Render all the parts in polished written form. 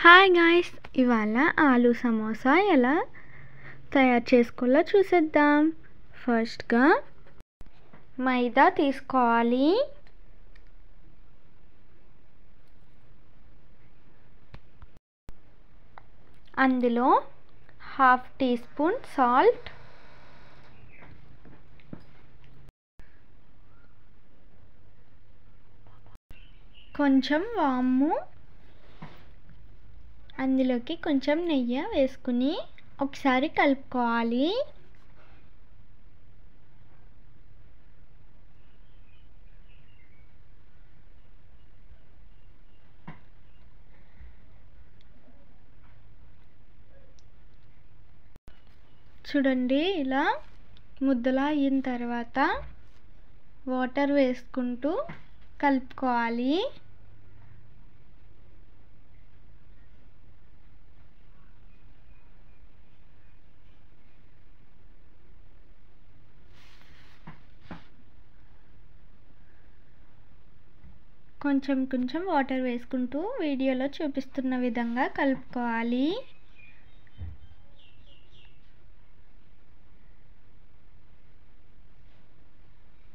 Hi guys, ఇవాళ ఆలూ సమోసా ఎలా తయారు చేసుకోవాలో చూసేద్దాం. ఫస్ట్గా మైదా తీసుకోవాలి. అందులో 1/2 టీ స్పూన్ సాల్ట్, కొంచెం వాము, అందులోకి కొంచెం నెయ్యి వేసుకుని ఒకసారి కలుపుకోవాలి. చూడండి, ఇలా ముద్దలా అయిన తర్వాత వాటర్ వేసుకుంటూ కలుపుకోవాలి. కొంచెం కొంచెం వాటర్ వేసుకుంటూ వీడియోలో చూపిస్తున్న విధంగా కలుపుకోవాలి.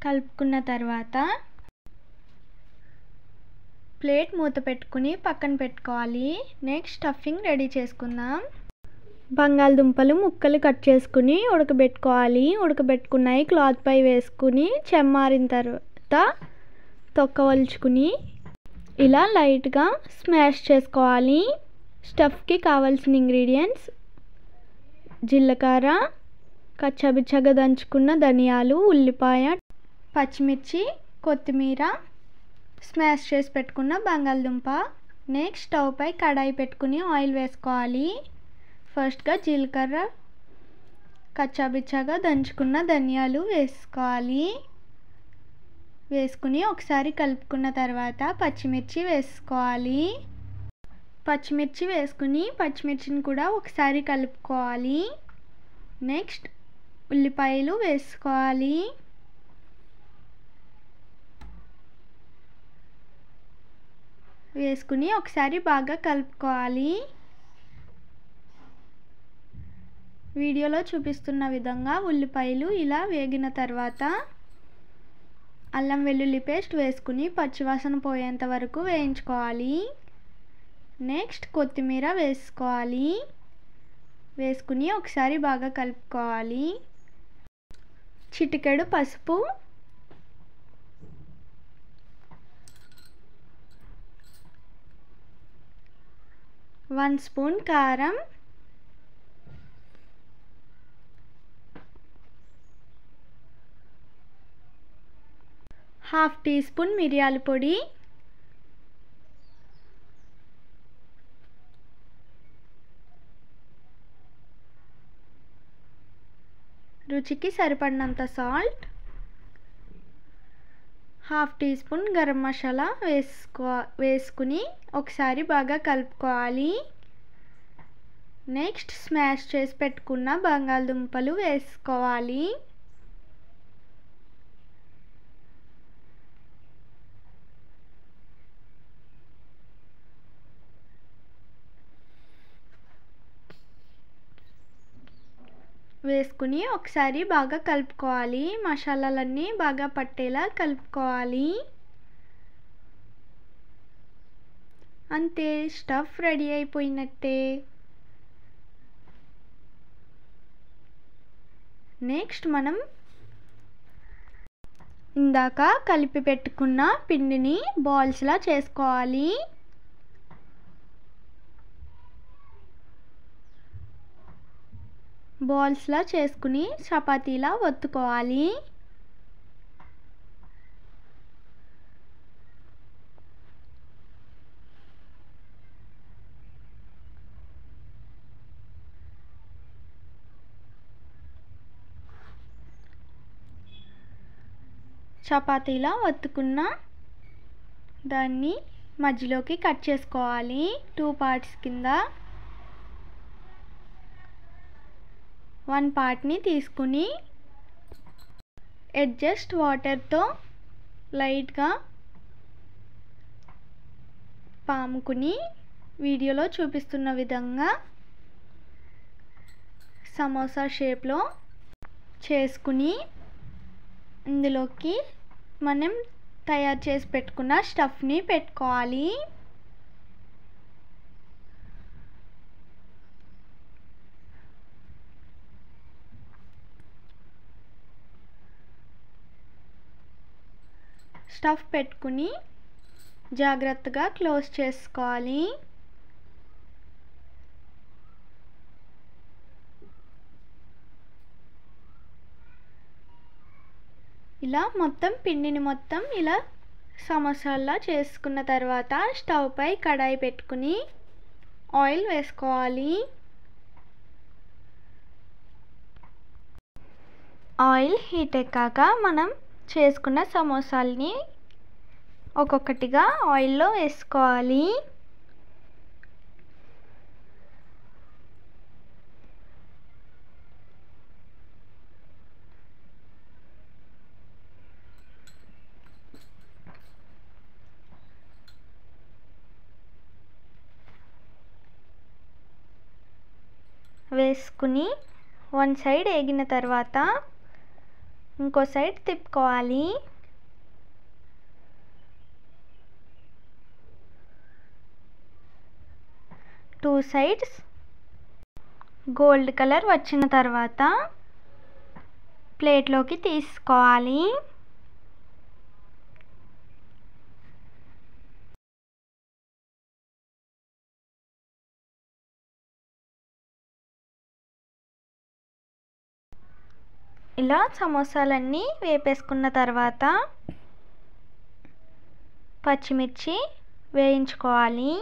కలుపుకున్న తర్వాత ప్లేట్ మూత పెట్టుకుని పక్కన పెట్టుకోవాలి. నెక్స్ట్ స్టఫింగ్ రెడీ చేసుకుందాం. బంగాళదుంపలు ముక్కలు కట్ చేసుకుని ఉడకబెట్టుకోవాలి. ఉడకబెట్టుకున్నాయి క్లాత్ పై వేసుకుని చెమ్మారిన తర్వాత తొక్క వలుచుకుని ఇలా లైట్గా స్మాష్ చేసుకోవాలి. స్టఫ్కి కావాల్సిన ఇంగ్రీడియంట్స్: జీలకర్ర, కచ్చాబిచ్చాగా దంచుకున్న ధనియాలు, ఉల్లిపాయ, పచ్చిమిర్చి, కొత్తిమీర, స్మాష్ చేసి పెట్టుకున్న బంగాళదుంప. నెక్స్ట్ స్టవ్ పై కడాయి పెట్టుకుని ఆయిల్ వేసుకోవాలి. ఫస్ట్గా జీలకర్ర, కచ్చాబిచ్చాగా దంచుకున్న ధనియాలు వేసుకోవాలి. వేసుకుని ఒకసారి కలుపుకున్న తర్వాత పచ్చిమిర్చి వేసుకోవాలి. పచ్చిమిర్చి వేసుకుని పచ్చిమిర్చిని కూడా ఒకసారి కలుపుకోవాలి. నెక్స్ట్ ఉల్లిపాయలు వేసుకోవాలి. వేసుకుని ఒకసారి బాగా కలుపుకోవాలి. వీడియోలో చూపిస్తున్న విధంగా ఉల్లిపాయలు ఇలా వేగిన తర్వాత అల్లం వెల్లుల్లి పేస్ట్ వేసుకుని పచ్చివాసన పోయేంత వరకు వేయించుకోవాలి. నెక్స్ట్ కొత్తిమీర వేసుకోవాలి. వేసుకుని ఒకసారి బాగా కలుపుకోవాలి. చిటికెడు పసుపు, వన్ స్పూన్ కారం, హాఫ్ టీ స్పూన్ మిరియాల పొడి, రుచికి సరిపడినంత salt, half teaspoon garam masala వేసుకుని ఒకసారి బాగా కలుపుకోవాలి. నెక్స్ట్ స్మాష్ చేసి పెట్టుకున్న బంగాళదుంపలు వేసుకోవాలి. వేసుకుని ఒకసారి బాగా కలుపుకోవాలి. మసాలాలన్నీ బాగా పట్టేలా కలుపుకోవాలి. అంతే, స్టఫ్ రెడీ అయిపోయినట్టే. నెక్స్ట్ మనం ఇందాక కలిపి పెట్టుకున్న పిండిని బాల్స్లా చేసుకోవాలి. బాల్స్లా చేసుకుని చపాతీలా ఒత్తుకోవాలి. చపాతీలా ఒత్తుకున్న దాన్ని మధ్యలోకి కట్ చేసుకోవాలి. 2 పార్ట్స్ కింద 1 పార్ట్ని తీసుకుని అడ్జస్ట్ వాటర్తో లైట్గా పాముకుని వీడియోలో చూపిస్తున్న విధంగా సమోసా షేప్లో చేసుకుని ఇందులోకి మనం తయారు చేసి పెట్టుకున్న స్టఫ్ని పెట్టుకోవాలి. స్టఫ్ పెట్టుకుని జాగ్రత్తగా క్లోజ్ చేసుకోవాలి. ఇలా మొత్తం పిండిని మొత్తం ఇలా సమోసాల్లా చేసుకున్న తర్వాత స్టవ్ పై కడాయి పెట్టుకుని ఆయిల్ వేసుకోవాలి. ఆయిల్ హీట్ ఎక్కాక మనం చేసుకున్న సమోసాల్ని ఒక్కొక్కటిగా ఆయిల్లో వేసుకోవాలి. వేసుకుని వన్ సైడ్ వేగిన తర్వాత ఇంకో సైడ్ తిప్పుకోవాలి. టూ సైడ్స్ గోల్డ్ కలర్ వచ్చిన తర్వాత ప్లేట్లోకి తీసుకోవాలి. ఇలా సమోసాలన్నీ వేపేసుకున్న తర్వాత పచ్చిమిర్చి వేయించుకోవాలి.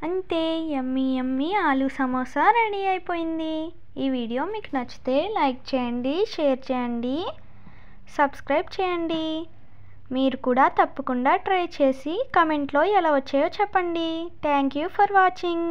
అంతే, యమ్మీ యమ్మీ ఆలు సమోసా రెడీ అయిపోయింది. ఈ వీడియో మీకు నచ్చితే లైక్ చేయండి, షేర్ చేయండి, సబ్స్క్రైబ్ చేయండి. మీరు కూడా తప్పకుండా ట్రై చేసి కామెంట్లో ఎలా వచ్చాయో చెప్పండి. Thank you for watching.